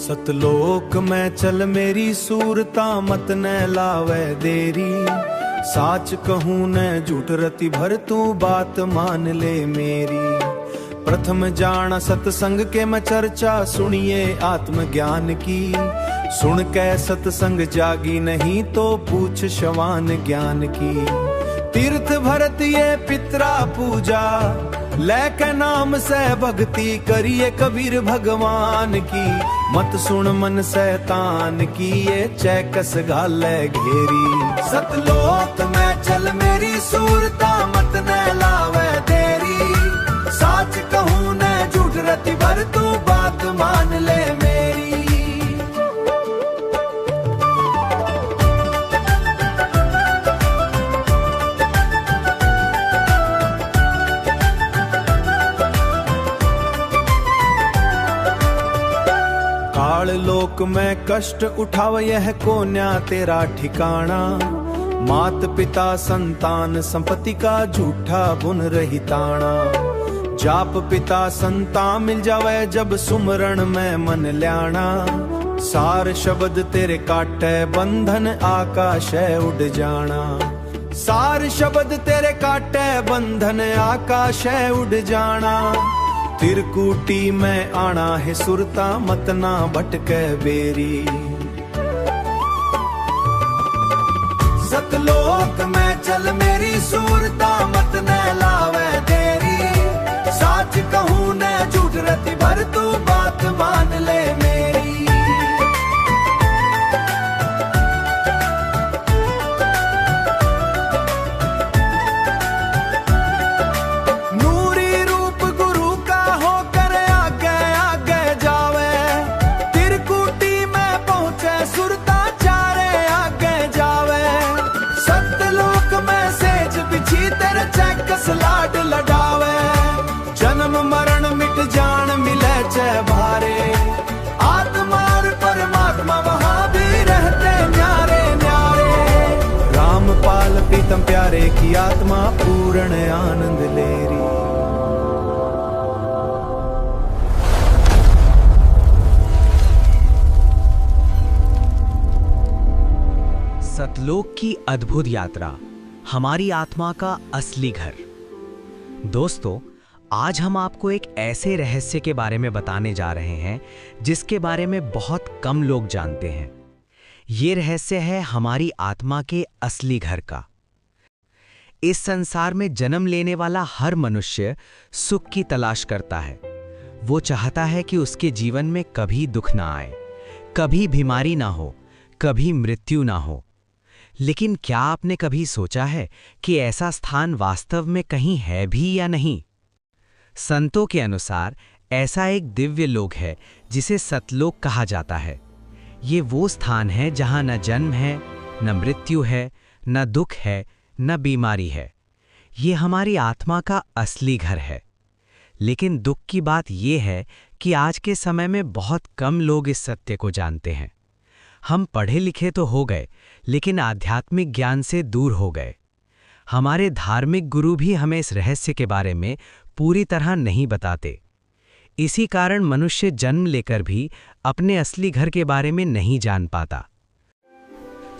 सतलोक में चल मेरी सूरता मत न लावे देरी। साच कहूँ न झूठ रति भर तू बात मान ले मेरी। प्रथम जाना सत्संग के मैं चर्चा सुनिए आत्मज्ञान की। सुन के सत्संग जागी नहीं तो पूछ शवान ज्ञान की। तीर्थ भरत ये पितरा पूजा लेके नाम से भक्ति करिए कबीर भगवान की। मत सुन मन शैतान की ये चैकस गाले घेरी। सतलोक में चल मेरी सूरता मत न लावे देरी। साच कहूँ न झूठ रति भर तू बात मान ले मेरी। काल लोक में कष्ट उठाव यह कोन्या तेरा ठिकाना। मात पिता संतान संपत्ति का झूठा बुन रही ताना। जाप पिता संतान मिल जावे जब सुमरण में मन ल्याना। सार शब्द तेरे काटे बंधन आकाश उड़ जाना। सार शब्द तेरे काटे बंधन आकाश उड़ जाना। तिरकुटी में आना है सुरता मत ना भटके बेरी। सतलोक में चल मेरी सूरता मत न लावे देरी। साच कहूँ न झूठ रति भर तू बात मान ले मेरी। लाड लडावे जन्म मरण मिट जान मिले चे भारे। आत्मार परमात्मा वहाँ भी रहते न्यारे न्यारे। रामपाल प्रीतम प्यारे की आत्मा पूर्ण आनंद लेरी। सतलोक की अद्भुत यात्रा, हमारी आत्मा का असली घर। दोस्तों, आज हम आपको एक ऐसे रहस्य के बारे में बताने जा रहे हैं जिसके बारे में बहुत कम लोग जानते हैं। ये रहस्य है हमारी आत्मा के असली घर का। इस संसार में जन्म लेने वाला हर मनुष्य सुख की तलाश करता है। वो चाहता है कि उसके जीवन में कभी दुख ना आए, कभी बीमारी ना हो, कभी मृत्यु ना हो। लेकिन क्या आपने कभी सोचा है कि ऐसा स्थान वास्तव में कहीं है भी या नहीं? संतों के अनुसार ऐसा एक दिव्य लोक है जिसे सतलोक कहा जाता है। ये वो स्थान है जहां न जन्म है, न मृत्यु है, न दुख है, न बीमारी है। ये हमारी आत्मा का असली घर है। लेकिन दुख की बात यह है कि आज के समय में बहुत कम लोग इस सत्य को जानते हैं। हम पढ़े लिखे तो हो गए, लेकिन आध्यात्मिक ज्ञान से दूर हो गए। हमारे धार्मिक गुरु भी हमें इस रहस्य के बारे में पूरी तरह नहीं बताते। इसी कारण मनुष्य जन्म लेकर भी अपने असली घर के बारे में नहीं जान पाता।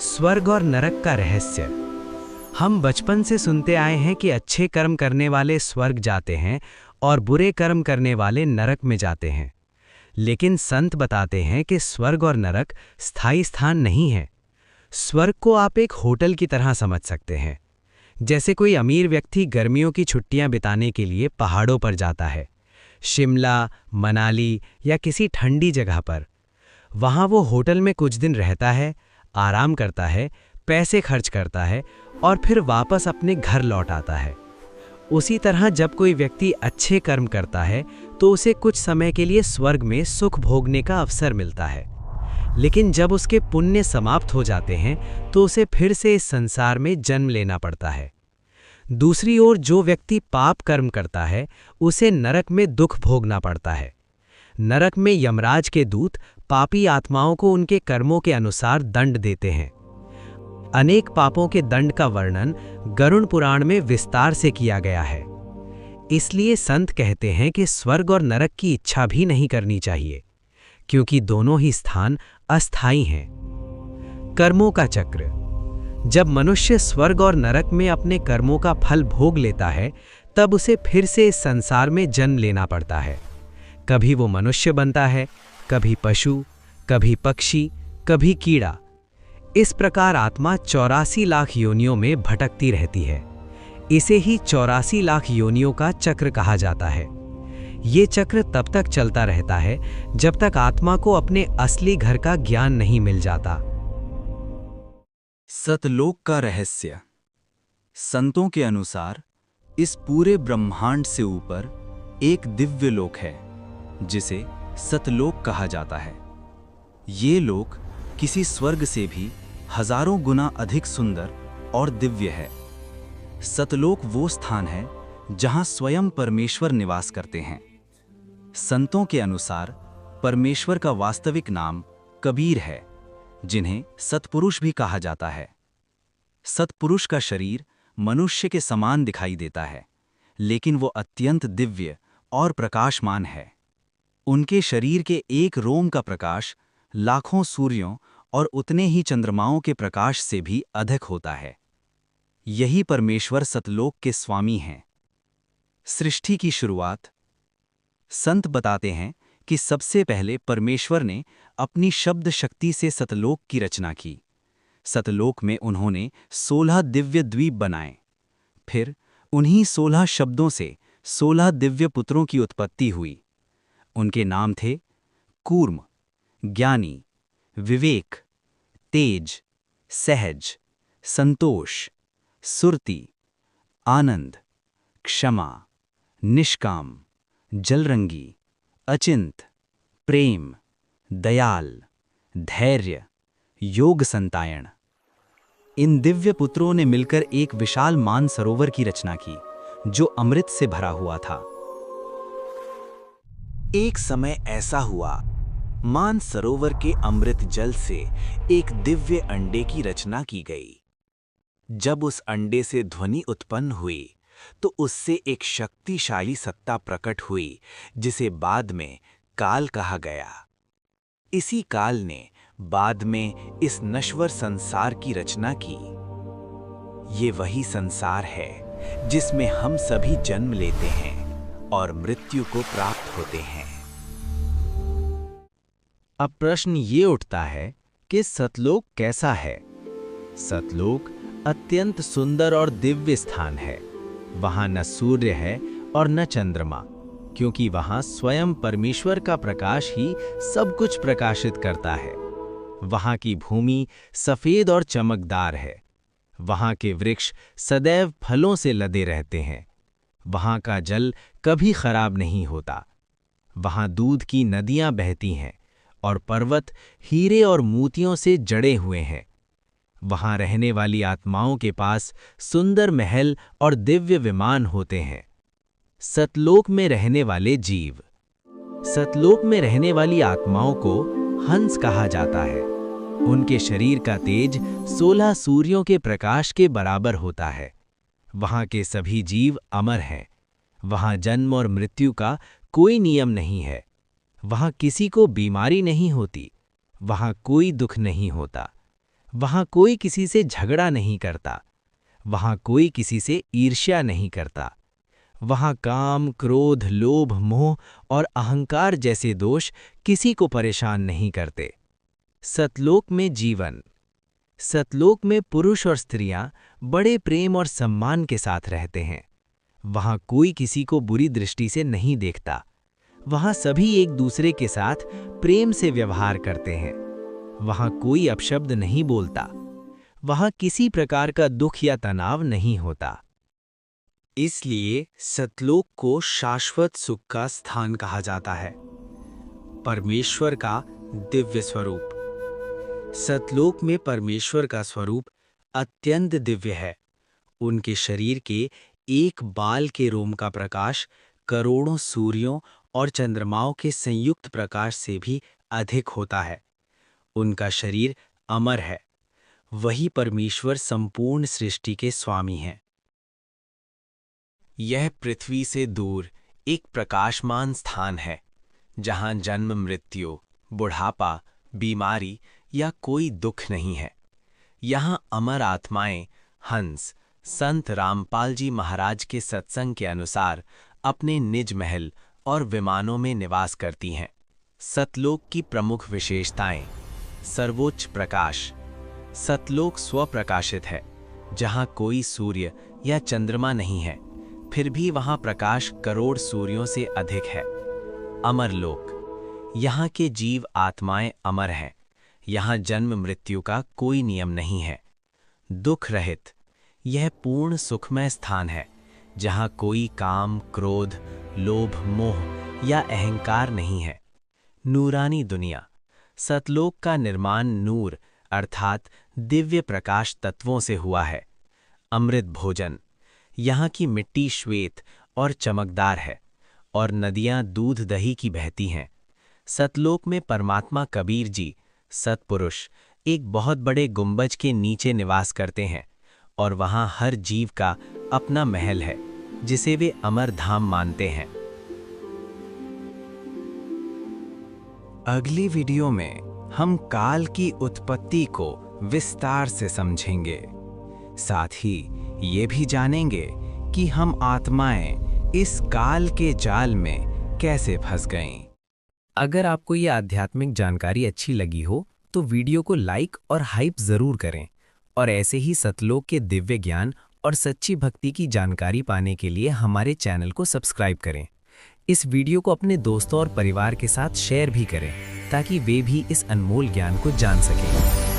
स्वर्ग और नरक का रहस्य। हम बचपन से सुनते आए हैं कि अच्छे कर्म करने वाले स्वर्ग जाते हैं और बुरे कर्म करने वाले नरक में जाते हैं। लेकिन संत बताते हैं कि स्वर्ग और नरक स्थायी स्थान नहीं है। स्वर्ग को आप एक होटल की तरह समझ सकते हैं। जैसे कोई अमीर व्यक्ति गर्मियों की छुट्टियां बिताने के लिए पहाड़ों पर जाता है, शिमला, मनाली या किसी ठंडी जगह पर। वहां वो होटल में कुछ दिन रहता है, आराम करता है, पैसे खर्च करता है और फिर वापस अपने घर लौट आता है। उसी तरह जब कोई व्यक्ति अच्छे कर्म करता है तो उसे कुछ समय के लिए स्वर्ग में सुख भोगने का अवसर मिलता है। लेकिन जब उसके पुण्य समाप्त हो जाते हैं तो उसे फिर से इस संसार में जन्म लेना पड़ता है। दूसरी ओर जो व्यक्ति पाप कर्म करता है उसे नरक में दुख भोगना पड़ता है। नरक में यमराज के दूत पापी आत्माओं को उनके कर्मों के अनुसार दंड देते हैं। अनेक पापों के दंड का वर्णन गरुड़ पुराण में विस्तार से किया गया है। इसलिए संत कहते हैं कि स्वर्ग और नरक की इच्छा भी नहीं करनी चाहिए, क्योंकि दोनों ही स्थान अस्थायी हैं। कर्मों का चक्र। जब मनुष्य स्वर्ग और नरक में अपने कर्मों का फल भोग लेता है, तब उसे फिर से इस संसार में जन्म लेना पड़ता है। कभी वो मनुष्य बनता है, कभी पशु, कभी पक्षी, कभी कीड़ा। इस प्रकार आत्मा 84 लाख योनियों में भटकती रहती है। इसे ही 84 लाख योनियों का चक्र कहा जाता है। ये चक्र तब तक चलता रहता है जब तक आत्मा को अपने असली घर का ज्ञान नहीं मिल जाता। सतलोक का रहस्य। संतों के अनुसार इस पूरे ब्रह्मांड से ऊपर एक दिव्य लोक है जिसे सतलोक कहा जाता है। ये लोक किसी स्वर्ग से भी हजारों गुना अधिक सुंदर और दिव्य है। सतलोक वो स्थान है जहां स्वयं परमेश्वर निवास करते हैं। संतों के अनुसार परमेश्वर का वास्तविक नाम कबीर है, जिन्हें सतपुरुष भी कहा जाता है। सतपुरुष का शरीर मनुष्य के समान दिखाई देता है, लेकिन वो अत्यंत दिव्य और प्रकाशमान है। उनके शरीर के एक रोम का प्रकाश लाखों सूर्यों और उतने ही चंद्रमाओं के प्रकाश से भी अधिक होता है। यही परमेश्वर सतलोक के स्वामी हैं। सृष्टि की शुरुआत। संत बताते हैं कि सबसे पहले परमेश्वर ने अपनी शब्द शक्ति से सतलोक की रचना की। सतलोक में उन्होंने 16 दिव्य द्वीप बनाए। फिर उन्हीं 16 शब्दों से 16 दिव्य पुत्रों की उत्पत्ति हुई। उनके नाम थे कूर्म, ज्ञानी, विवेक, तेज, सहज, संतोष, सुरति, आनंद, क्षमा, निष्काम, जलरंगी, अचिंत, प्रेम, दयाल, धैर्य, योग संतायण। इन दिव्य पुत्रों ने मिलकर एक विशाल मानसरोवर की रचना की जो अमृत से भरा हुआ था। एक समय ऐसा हुआ, मानसरोवर के अमृत जल से एक दिव्य अंडे की रचना की गई। जब उस अंडे से ध्वनि उत्पन्न हुई तो उससे एक शक्तिशाली सत्ता प्रकट हुई जिसे बाद में काल कहा गया। इसी काल ने बाद में इस नश्वर संसार की रचना की। ये वही संसार है जिसमें हम सभी जन्म लेते हैं और मृत्यु को प्राप्त होते हैं। अब प्रश्न ये उठता है कि सतलोक कैसा है? सतलोक अत्यंत सुंदर और दिव्य स्थान है। वहां न सूर्य है और न चंद्रमा, क्योंकि वहां स्वयं परमेश्वर का प्रकाश ही सब कुछ प्रकाशित करता है। वहां की भूमि सफेद और चमकदार है। वहां के वृक्ष सदैव फलों से लदे रहते हैं। वहां का जल कभी खराब नहीं होता। वहां दूध की नदियां बहती हैं और पर्वत हीरे और मोतियों से जड़े हुए हैं। वहां रहने वाली आत्माओं के पास सुंदर महल और दिव्य विमान होते हैं। सतलोक में रहने वाले जीव। सतलोक में रहने वाली आत्माओं को हंस कहा जाता है। उनके शरीर का तेज 16 सूर्यों के प्रकाश के बराबर होता है। वहां के सभी जीव अमर हैं। वहां जन्म और मृत्यु का कोई नियम नहीं है। वहां किसी को बीमारी नहीं होती। वहां कोई दुख नहीं होता। वहां कोई किसी से झगड़ा नहीं करता। वहां कोई किसी से ईर्ष्या नहीं करता। वहां काम, क्रोध, लोभ, मोह और अहंकार जैसे दोष किसी को परेशान नहीं करते। सतलोक में जीवन। सतलोक में पुरुष और स्त्रियां बड़े प्रेम और सम्मान के साथ रहते हैं। वहां कोई किसी को बुरी दृष्टि से नहीं देखता। वहां सभी एक दूसरे के साथ प्रेम से व्यवहार करते हैं। वहां कोई अपशब्द नहीं बोलता। वहां किसी प्रकार का दुख या तनाव नहीं होता। इसलिए सतलोक को शाश्वत सुख का स्थान कहा जाता है। परमेश्वर का दिव्य स्वरूप। सतलोक में परमेश्वर का स्वरूप अत्यंत दिव्य है। उनके शरीर के एक बाल के रोम का प्रकाश करोड़ों सूर्यों और चंद्रमाओं के संयुक्त प्रकाश से भी अधिक होता है। उनका शरीर अमर है। वही परमेश्वर संपूर्ण सृष्टि के स्वामी हैं। यह पृथ्वी से दूर एक प्रकाशमान स्थान है, जहां जन्म, मृत्यु, बुढ़ापा, बीमारी या कोई दुख नहीं है। यहाँ अमर आत्माएं हंस संत रामपाल जी महाराज के सत्संग के अनुसार अपने निज महल और विमानों में निवास करती हैं। सतलोक की प्रमुख विशेषताएं। सर्वोच्च प्रकाश। सतलोक स्वप्रकाशित है, जहां कोई सूर्य या चंद्रमा नहीं है, फिर भी वहां प्रकाश करोड़ सूर्यों से अधिक है। अमरलोक। यहाँ के जीव आत्माएं अमर हैं। यहाँ जन्म मृत्यु का कोई नियम नहीं है। दुख रहित। यह पूर्ण सुखमय स्थान है, जहाँ कोई काम, क्रोध, लोभ, मोह या अहंकार नहीं है। नूरानी दुनिया। सतलोक का निर्माण नूर अर्थात दिव्य प्रकाश तत्वों से हुआ है। अमृत भोजन। यहाँ की मिट्टी श्वेत और चमकदार है और नदियाँ दूध दही की बहती हैं। सतलोक में परमात्मा कबीर जी, सतपुरुष, एक बहुत बड़े गुंबज के नीचे निवास करते हैं और वहाँ हर जीव का अपना महल है, जिसे वे अमर धाम मानते हैं। अगली वीडियो में हम काल की उत्पत्ति को विस्तार से समझेंगे। साथ ही ये भी जानेंगे कि हम आत्माएं इस काल के जाल में कैसे फंस गईं। अगर आपको ये आध्यात्मिक जानकारी अच्छी लगी हो तो वीडियो को लाइक और हाइप जरूर करें और ऐसे ही सतलोक के दिव्य ज्ञान और सच्ची भक्ति की जानकारी पाने के लिए हमारे चैनल को सब्सक्राइब करें। इस वीडियो को अपने दोस्तों और परिवार के साथ शेयर भी करें ताकि वे भी इस अनमोल ज्ञान को जान सकें।